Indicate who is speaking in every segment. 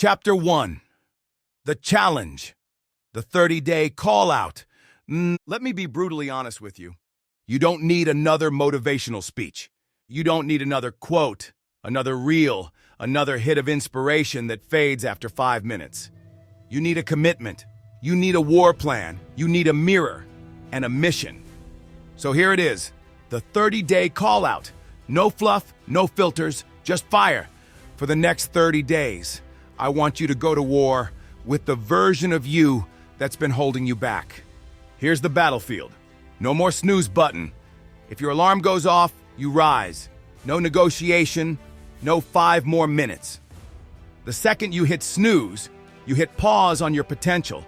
Speaker 1: Chapter 1. The Challenge. The 30-day call-out. Let me be brutally honest with you. You don't need another motivational speech. You don't need another quote, another reel, another hit of inspiration that fades after 5 minutes. You need a commitment. You need a war plan. You need a mirror and a mission. So here it is, the 30-day call-out. No fluff, no filters, just fire. For the next 30 days, I want you to go to war with the version of you that's been holding you back. Here's the battlefield. No more snooze button. If your alarm goes off, you rise. No negotiation, no 5 more minutes. The second you hit snooze, you hit pause on your potential.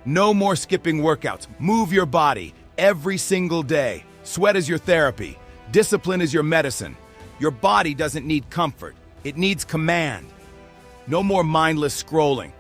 Speaker 1: No more skipping workouts. Move your body every single day. Sweat is your therapy. Discipline is your medicine. Your body doesn't need comfort. It needs command. No more mindless scrolling.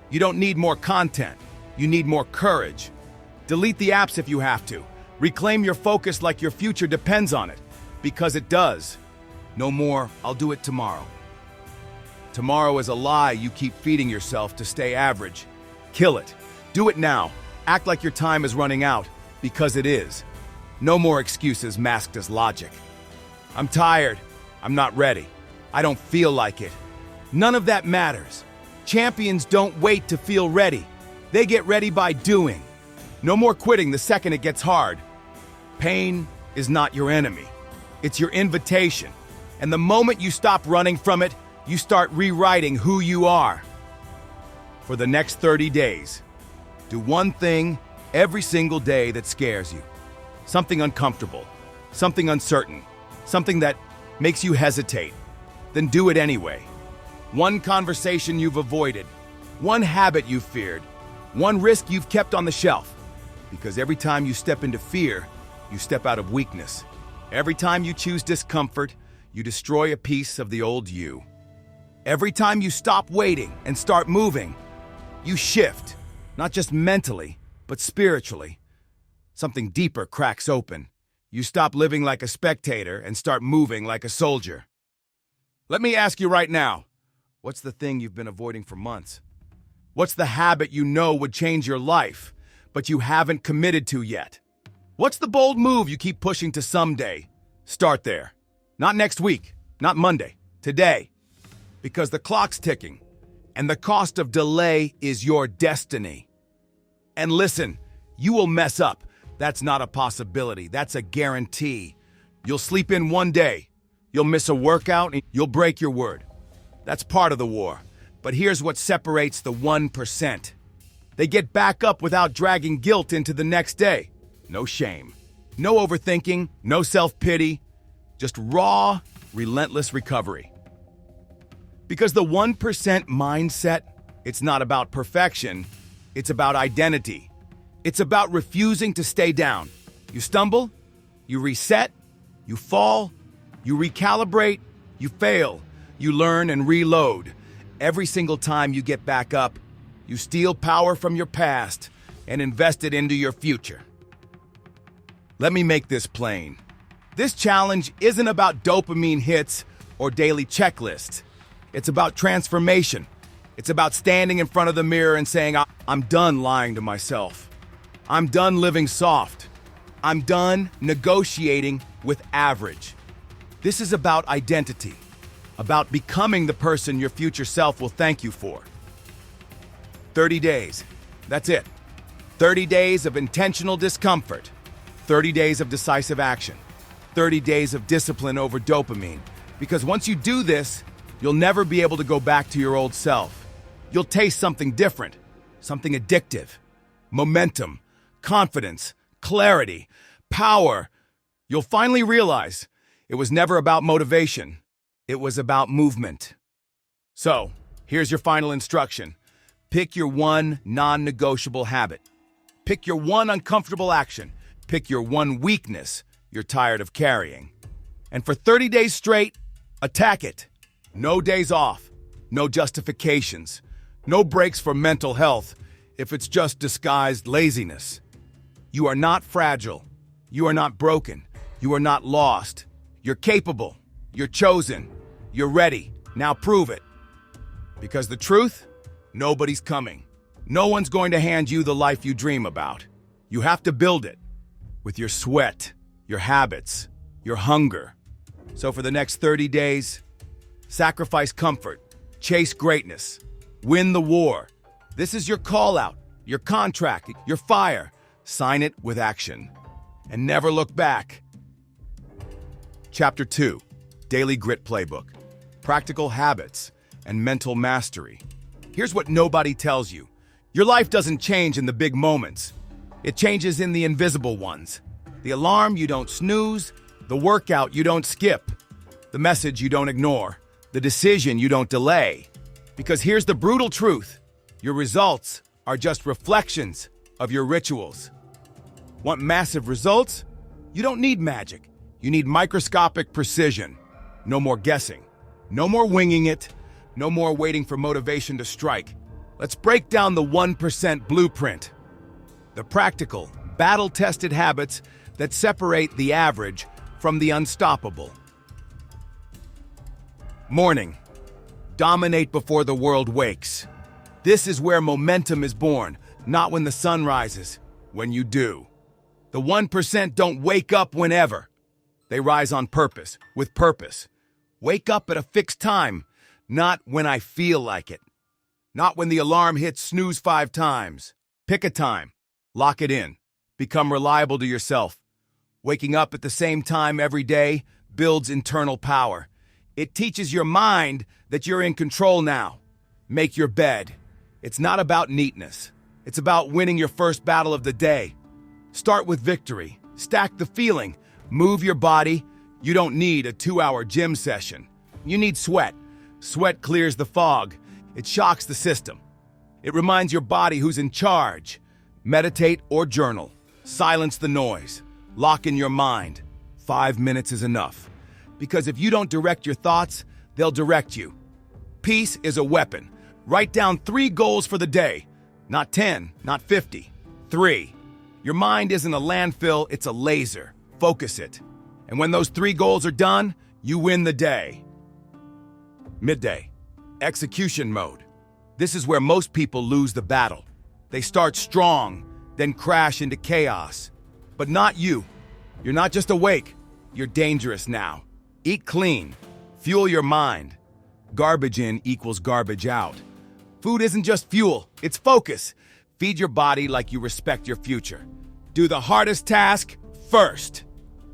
Speaker 1: You don't need more content. You need more courage. Delete the apps if you have to. Reclaim your focus like your future depends on it. Because it does. No more, I'll do it tomorrow. Tomorrow is a lie you keep feeding yourself to stay average. Kill it. Do it now. Act like your time is running out, because it is. No more excuses masked as logic. I'm tired. I'm not ready. I don't feel like it. None of that matters. Champions don't wait to feel ready. They get ready by doing. No more quitting the second it gets hard. Pain is not your enemy. It's your invitation. And the moment you stop running from it, you start rewriting who you are. For the next 30 days, do one thing every single day that scares you. Something uncomfortable, something uncertain, something that makes you hesitate. Then do it anyway. One conversation you've avoided, one habit you've feared, one risk you've kept on the shelf. Because every time you step into fear, you step out of weakness. Every time you choose discomfort, you destroy a piece of the old you. Every time you stop waiting and start moving, you shift, not just mentally, but spiritually. Something deeper cracks open. You stop living like a spectator and start moving like a soldier. Let me ask you right now, what's the thing you've been avoiding for months? What's the habit you know would change your life, but you haven't committed to yet? What's the bold move you keep pushing to someday? Start there. Not next week, not Monday, today. Because the clock's ticking, and the cost of delay is your destiny. And listen, you will mess up. That's not a possibility, that's a guarantee. You'll sleep in one day, you'll miss a workout, and you'll break your word. That's part of the war. But here's what separates the 1%. They get back up without dragging guilt into the next day. No shame, no overthinking, no self-pity, just raw, relentless recovery. Because the 1% mindset, it's not about perfection, it's about identity. It's about refusing to stay down. You stumble, you reset, you fall, you recalibrate, you fail, you learn and reload. Every single time you get back up, you steal power from your past and invest it into your future. Let me make this plain. This challenge isn't about dopamine hits or daily checklists. It's about transformation. It's about standing in front of the mirror and saying, I'm done lying to myself. I'm done living soft. I'm done negotiating with average. This is about identity, about becoming the person your future self will thank you for. 30 days, that's it. 30 days of intentional discomfort, 30 days of decisive action, 30 days of discipline over dopamine. Because once you do this, you'll never be able to go back to your old self. You'll taste something different, something addictive, momentum, confidence, clarity, power. You'll finally realize it was never about motivation. It was about movement. So, here's your final instruction. Pick your one non-negotiable habit. Pick your one uncomfortable action. Pick your one weakness you're tired of carrying. And for 30 days straight, attack it. No days off, no justifications, no breaks for mental health if it's just disguised laziness. You are not fragile. You are not broken. You are not lost. You're capable. You're chosen. You're ready. Now prove it. Because the truth, Nobody's coming. No one's going to hand you the life you dream about. You have to build it with your sweat, your habits, your hunger. So for the next 30 days, sacrifice comfort, chase greatness, win the war. This is your call out, your contract, your fire. Sign it with action and never look back. Chapter 2, Daily Grit Playbook, Practical Habits and Mental Mastery. Here's what nobody tells you. Your life doesn't change in the big moments. It changes in the invisible ones. The alarm you don't snooze, the workout you don't skip, the message you don't ignore, the decision you don't delay. Because here's the brutal truth. Your results are just reflections of your rituals. Want massive results? You don't need magic. You need microscopic precision. No more guessing. No more winging it. No more waiting for motivation to strike. Let's break down the 1% blueprint. The practical, battle-tested habits that separate the average from the unstoppable. Morning. Dominate before the world wakes. This is where momentum is born, not when the sun rises, when you do. The 1% don't wake up whenever. They rise on purpose, with purpose. Wake up at a fixed time, not when I feel like it. Not when the alarm hits snooze 5 times. Pick a time. Lock it in. Become reliable to yourself. Waking up at the same time every day builds internal power. It teaches your mind that you're in control now. Make your bed. It's not about neatness. It's about winning your first battle of the day. Start with victory. Stack the feeling. Move your body. You don't need a 2-hour gym session. You need sweat. Sweat clears the fog. It shocks the system. It reminds your body who's in charge. Meditate or journal. Silence the noise. Lock in your mind. 5 minutes is enough. Because if you don't direct your thoughts, they'll direct you. Peace is a weapon. Write down 3 goals for the day. Not 10, not 50. 3. Your mind isn't a landfill, it's a laser. Focus it. And when those 3 goals are done, you win the day. Midday. Execution mode. This is where most people lose the battle. They start strong, then crash into chaos. But not you. You're not just awake. You're dangerous now. Eat clean. Fuel your mind. Garbage in equals garbage out. Food isn't just fuel, it's focus. Feed your body like you respect your future. Do the hardest task first.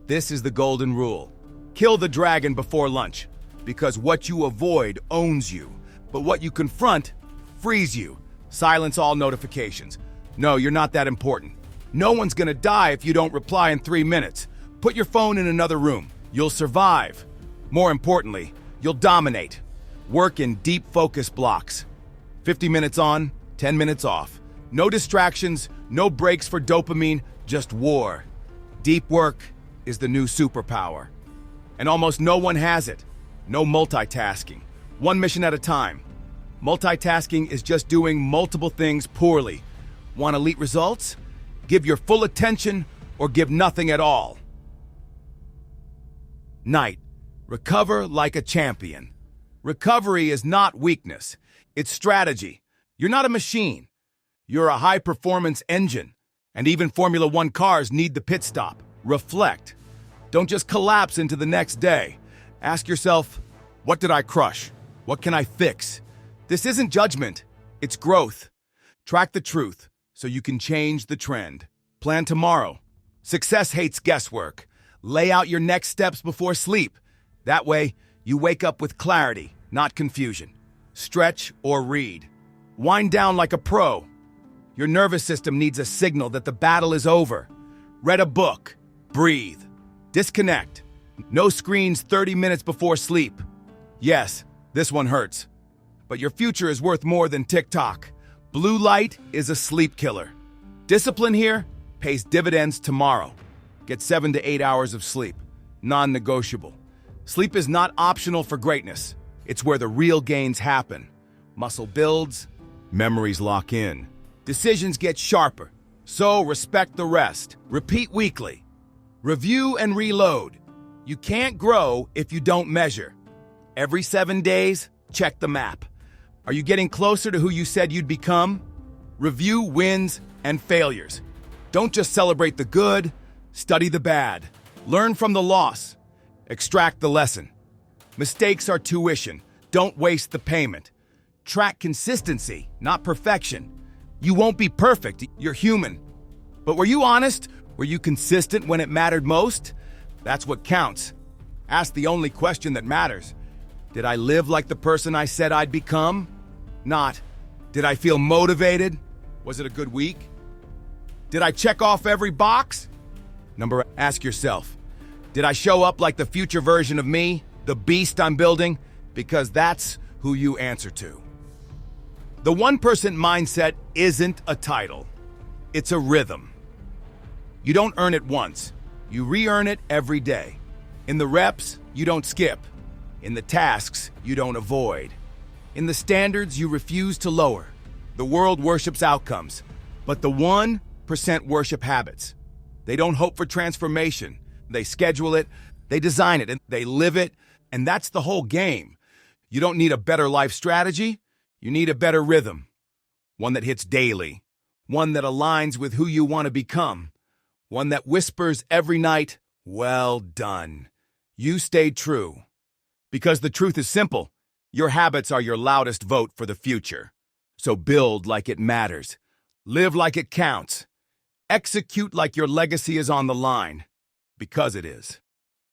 Speaker 1: This is the golden rule. Kill the dragon before lunch, because what you avoid owns you, but what you confront frees you. Silence all notifications. No, you're not that important. No one's gonna die if you don't reply in 3 minutes. Put your phone in another room. You'll survive. More importantly, you'll dominate. Work in deep focus blocks. 50 minutes on, 10 minutes off. No distractions, no breaks for dopamine, just war. Deep work is the new superpower. And almost no one has it. No multitasking. One mission at a time. Multitasking is just doing multiple things poorly. Want elite results? Give your full attention or give nothing at all. Night. Recover like a champion. Recovery is not weakness. It's strategy. You're not a machine. You're a high-performance engine. And even Formula One cars need the pit stop. Reflect. Don't just collapse into the next day. Ask yourself, what did I crush? What can I fix? This isn't judgment. It's growth. Track the truth so you can change the trend. Plan tomorrow. Success hates guesswork. Lay out your next steps before sleep. That way, you wake up with clarity, not confusion. Stretch or read. Wind down like a pro. Your nervous system needs a signal that the battle is over. Read a book. Breathe. Disconnect. No screens 30 minutes before sleep. Yes, this one hurts. But your future is worth more than TikTok. Blue light is a sleep killer. Discipline here pays dividends tomorrow. Get 7 to 8 hours of sleep. Non-negotiable. Sleep is not optional for greatness. It's where the real gains happen. Muscle builds, memories lock in. Decisions get sharper. So respect the rest. Repeat weekly. Review and reload. You can't grow if you don't measure. Every 7 days, check the map. Are you getting closer to who you said you'd become? Review wins and failures. Don't just celebrate the good, study the bad. Learn from the loss. Extract the lesson. Mistakes are tuition. Don't waste the payment. Track consistency, not perfection. You won't be perfect. You're human. But were you honest? Were you consistent when it mattered most? That's what counts. Ask the only question that matters. Did I live like the person I said I'd become? Not, did I feel motivated? Was it a good week? Did I check off every box? Ask yourself, did I show up like the future version of me, the beast I'm building? Because that's who you answer to. The 1% mindset isn't a title. It's a rhythm. You don't earn it once. You re-earn it every day. In the reps, you don't skip. In the tasks, you don't avoid. In the standards, you refuse to lower. The world worships outcomes, but the 1% worship habits. They don't hope for transformation. They schedule it, they design it, and they live it, and that's the whole game. You don't need a better life strategy. You need a better rhythm. One that hits daily. One that aligns with who you want to become. One that whispers every night, well done. You stayed true. Because the truth is simple. Your habits are your loudest vote for the future. So build like it matters. Live like it counts. Execute like your legacy is on the line. Because it is.